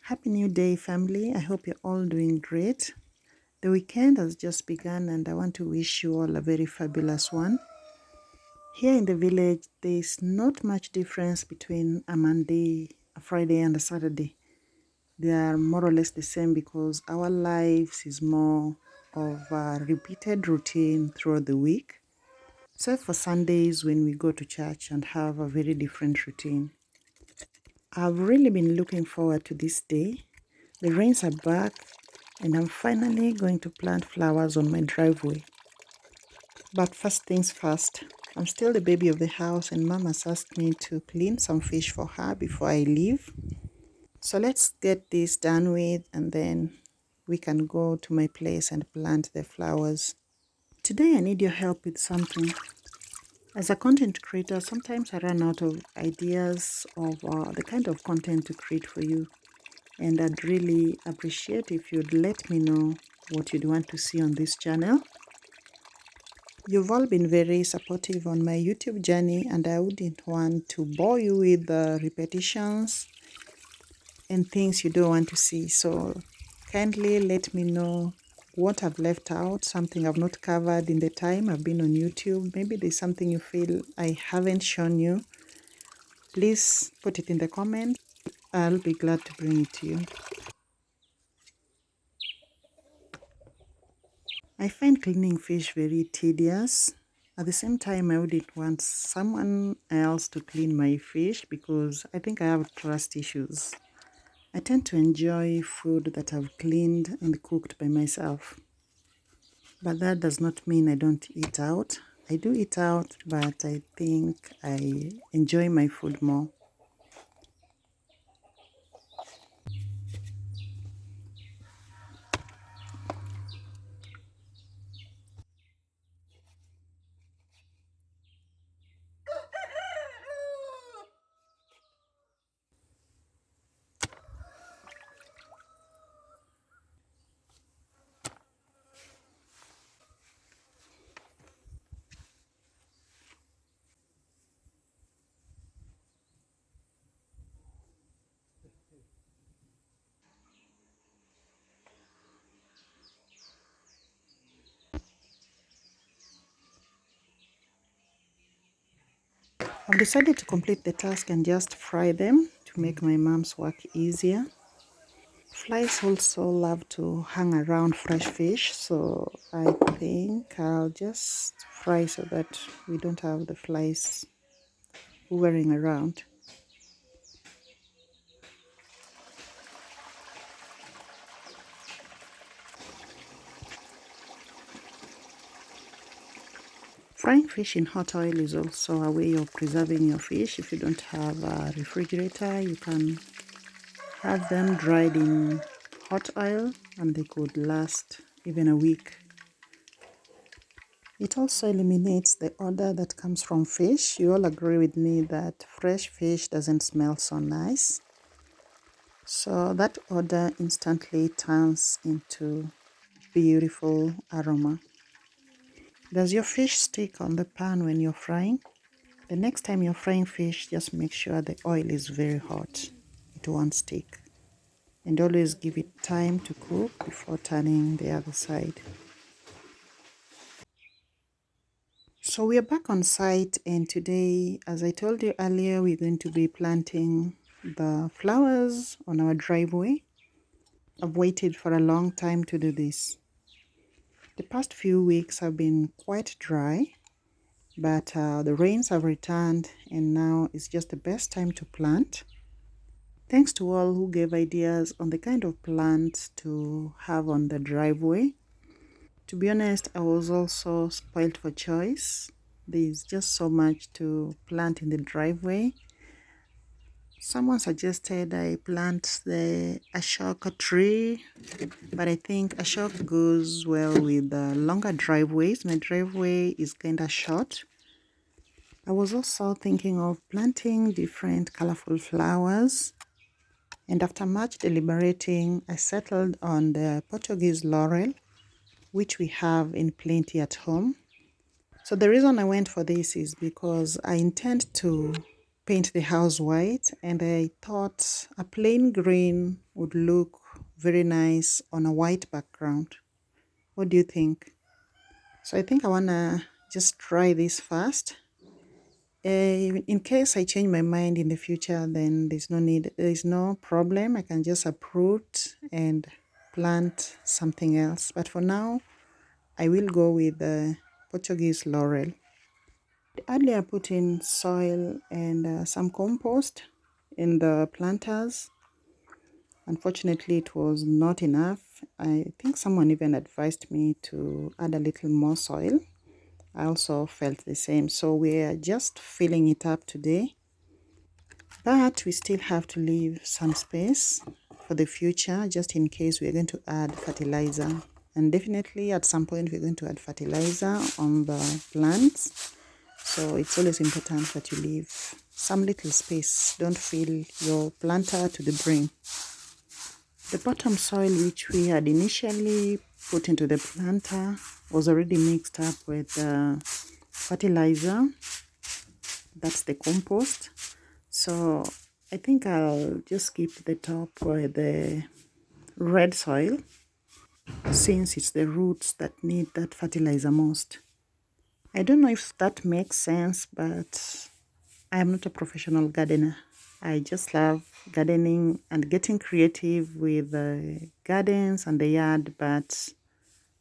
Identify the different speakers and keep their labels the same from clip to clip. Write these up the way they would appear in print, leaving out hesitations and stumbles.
Speaker 1: Happy New Day, family. I hope you're all doing great. The weekend has just begun, and I want to wish you all a very fabulous one. Here in the village, there's not much difference between a Monday, a Friday, and a Saturday. They are more or less the same because our lives is more of a repeated routine throughout the week, except for Sundays when we go to church and have a very different routine. I've really been looking forward to this day. The rains are back, and I'm finally going to plant flowers on my driveway. But first things first, I'm still the baby of the house, and Mama's asked me to clean some fish for her before I leave. So let's get this done with, and then we can go to my place and plant the flowers. Today, I need your help with something. As a content creator, sometimes I run out of ideas of the kind of content to create for you. And I'd really appreciate if you'd let me know what you'd want to see on this channel. You've all been very supportive on my YouTube journey, and I wouldn't want to bore you with the repetitions and things you don't want to see. So kindly let me know what I've left out, something I've not covered in the time I've been on YouTube. Maybe there's something you feel I haven't shown you. Please put it in the comments. I'll be glad to bring it to you. I find cleaning fish very tedious. At the same time, I wouldn't want someone else to clean my fish because I think I have trust issues. I tend to enjoy food that I've cleaned and cooked by myself. But that does not mean I don't eat out. I do eat out, but I think I enjoy my food more. I've decided to complete the task and just fry them to make my mom's work easier. Flies also love to hang around fresh fish, so I think I'll just fry so that we don't have the flies hovering around. Frying fish in hot oil is also a way of preserving your fish. If you don't have a refrigerator, you can have them dried in hot oil and they could last even a week. It also eliminates the odor that comes from fish. You all agree with me that fresh fish doesn't smell so nice. So that odor instantly turns into beautiful aroma. Does your fish stick on the pan when you're frying? The next time you're frying fish, just make sure the oil is very hot. It won't stick. And always give it time to cook before turning the other side. So we are back on site, and today, as I told you earlier, we're going to be planting the flowers on our driveway. I've waited for a long time to do this. The past few weeks have been quite dry, but the rains have returned, and now is just the best time to plant. Thanks to all who gave ideas on the kind of plants to have on the driveway. To be honest, I was also spoiled for choice. There's just so much to plant in the driveway. Someone suggested I plant the ashok tree, but I think ashok goes well with longer driveways. My driveway is kind of short. I was also thinking of planting different colorful flowers. And after much deliberating, I settled on the Portuguese laurel, which we have in plenty at home. So the reason I went for this is because I intend to paint the house white, and I thought a plain green would look very nice on a white background. What do you think? So I think I wanna just try this first. In case I change my mind in the future, then there's no problem. I can just uproot and plant something else. But for now, I will go with the Portuguese laurel. Earlier, I put in soil and some compost in the planters. Unfortunately, it was not enough. I think someone even advised me to add a little more soil. I also felt the same. So we are just filling it up today. But we still have to leave some space for the future, just in case we're going to add fertilizer. And definitely at some point we're going to add fertilizer on the plants. So it's always important that you leave some little space. Don't fill your planter to the brim. The bottom soil which we had initially put into the planter was already mixed up with fertilizer. That's the compost. So I think I'll just keep the top with the red soil, since it's the roots that need that fertilizer most. I don't know if that makes sense, but I am not a professional gardener. I just love gardening and getting creative with the gardens and the yard, but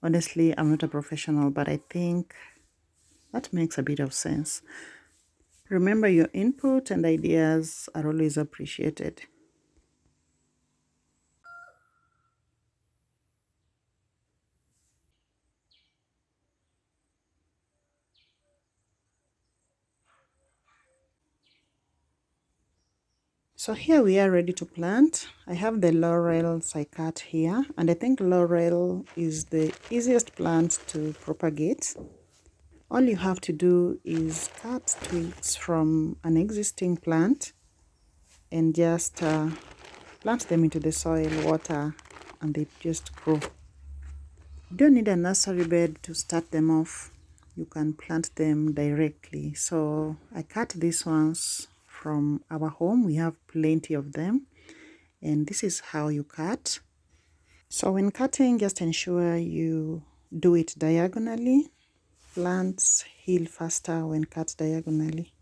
Speaker 1: honestly, I'm not a professional, but I think that makes a bit of sense. Remember, your input and ideas are always appreciated. So here we are ready to plant. I have the laurels I cut here, and I think laurel is the easiest plant to propagate. All you have to do is cut twigs from an existing plant and just plant them into the soil, water, and they just grow. You don't need a nursery bed to start them off. You can plant them directly. So I cut these ones from our home. We have plenty of them. And this is how you cut. So when cutting, just ensure you do it diagonally. Plants heal faster when cut diagonally.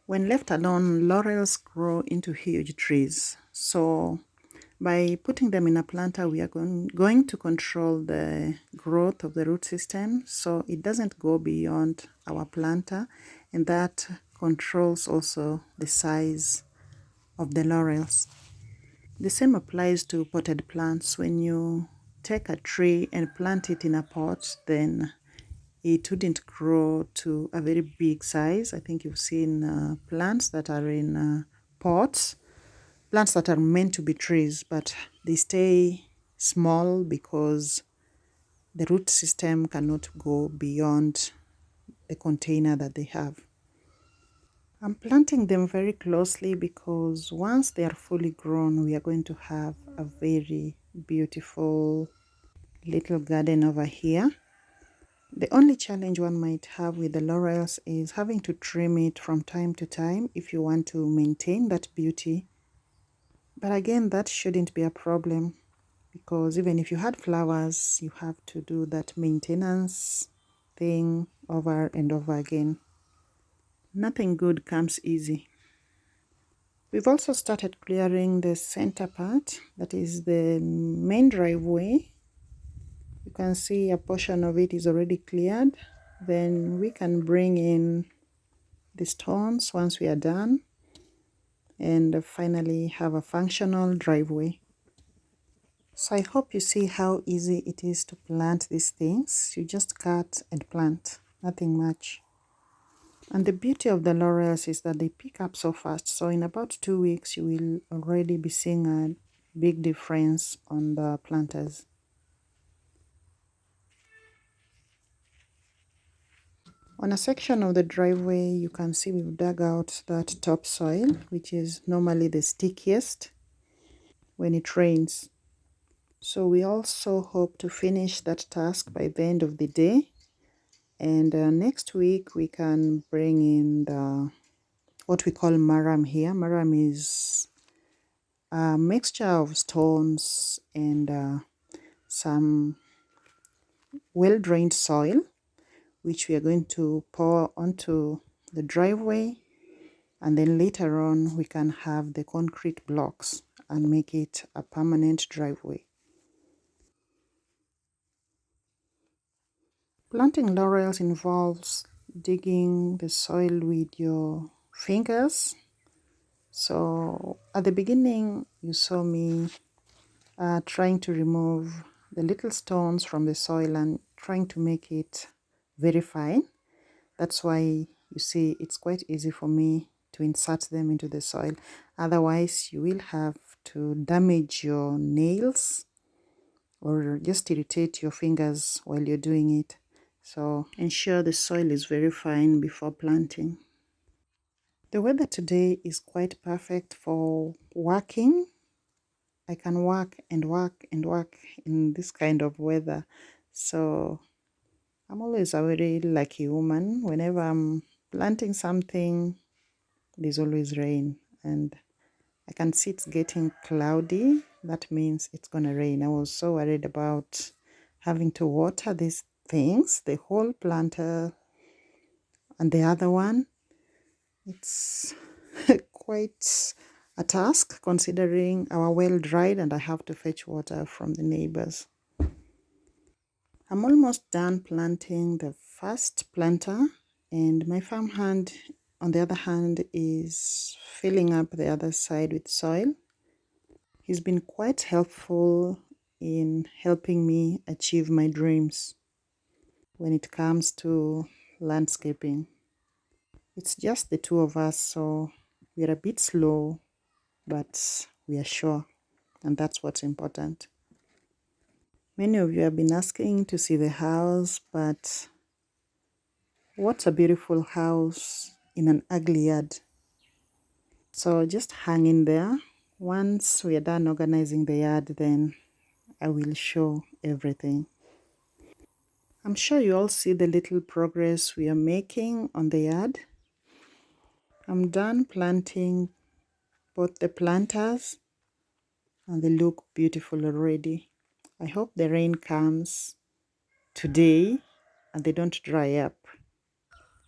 Speaker 1: When left alone, laurels grow into huge trees. So by putting them in a planter, we are going to control the growth of the root system so it doesn't go beyond our planter, and that controls also the size of the laurels. The same applies to potted plants. When you take a tree and plant it in a pot, then it wouldn't grow to a very big size. I think you've seen plants that are in pots, plants that are meant to be trees, but they stay small because the root system cannot go beyond the container that they have. I'm planting them very closely because once they are fully grown, we are going to have a very beautiful little garden over here. The only challenge one might have with the laurels is having to trim it from time to time if you want to maintain that beauty. But again, that shouldn't be a problem because even if you had flowers, you have to do that maintenance thing over and over again. Nothing good comes easy. We've also started clearing the center part, that is the main driveway. You can see a portion of it is already cleared. Then we can bring in the stones once we are done and finally have a functional driveway. So I hope you see how easy it is to plant these things. You just cut and plant, nothing much. And the beauty of the laurels is that they pick up so fast. So in about 2 weeks, you will already be seeing a big difference on the planters. On a section of the driveway, you can see we've dug out that topsoil, which is normally the stickiest when it rains. So we also hope to finish that task by the end of the day. And next week, we can bring in the what we call maram here. Maram is a mixture of stones and some well-drained soil, which we are going to pour onto the driveway, and then later on we can have the concrete blocks and make it a permanent driveway. Planting laurels involves digging the soil with your fingers. So at the beginning you saw me trying to remove the little stones from the soil and trying to make it very fine. That's why you see it's quite easy for me to insert them into the soil. Otherwise you will have to damage your nails or just irritate your fingers while you're doing it. So ensure the soil is very fine before planting. The weather today is quite perfect for working. I can work and work and work in this kind of weather. So I'm always a very lucky woman. Whenever I'm planting something, there's always rain. And I can see it's getting cloudy. That means it's going to rain. I was so worried about having to water these things, the whole planter and the other one. It's quite a task considering our well dried and I have to fetch water from the neighbors. I'm almost done planting the first planter, and my farmhand on the other hand is filling up the other side with soil. He's been quite helpful in helping me achieve my dreams when it comes to landscaping. It's just the two of us, so we're a bit slow, but we are sure, and that's what's important. Many of you have been asking to see the house, but what's a beautiful house in an ugly yard? So just hang in there. Once we are done organizing the yard, then I will show everything. I'm sure you all see the little progress we are making on the yard. I'm done planting both the planters and they look beautiful already. I hope the rain comes today and they don't dry up.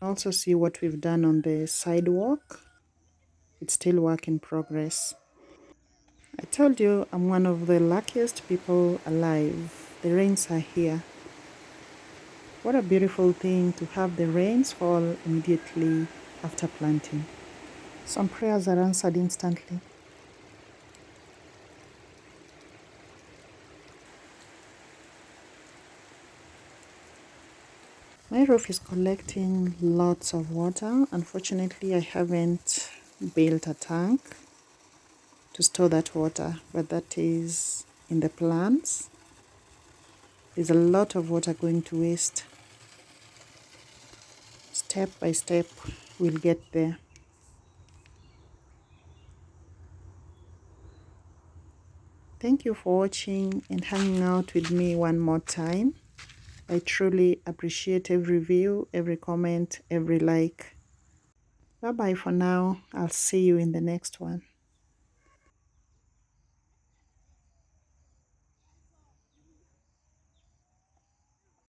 Speaker 1: Also see what we've done on the sidewalk. It's still work in progress. I told you I'm one of the luckiest people alive. The rains are here. What a beautiful thing to have the rains fall immediately after planting. Some prayers are answered instantly. My roof is collecting lots of water. Unfortunately, I haven't built a tank to store that water, but that is in the plans. There's a lot of water going to waste. Step by step, we'll get there. Thank you for watching and hanging out with me one more time. I truly appreciate every view, every comment, every like. Bye bye for now. I'll see you in the next one.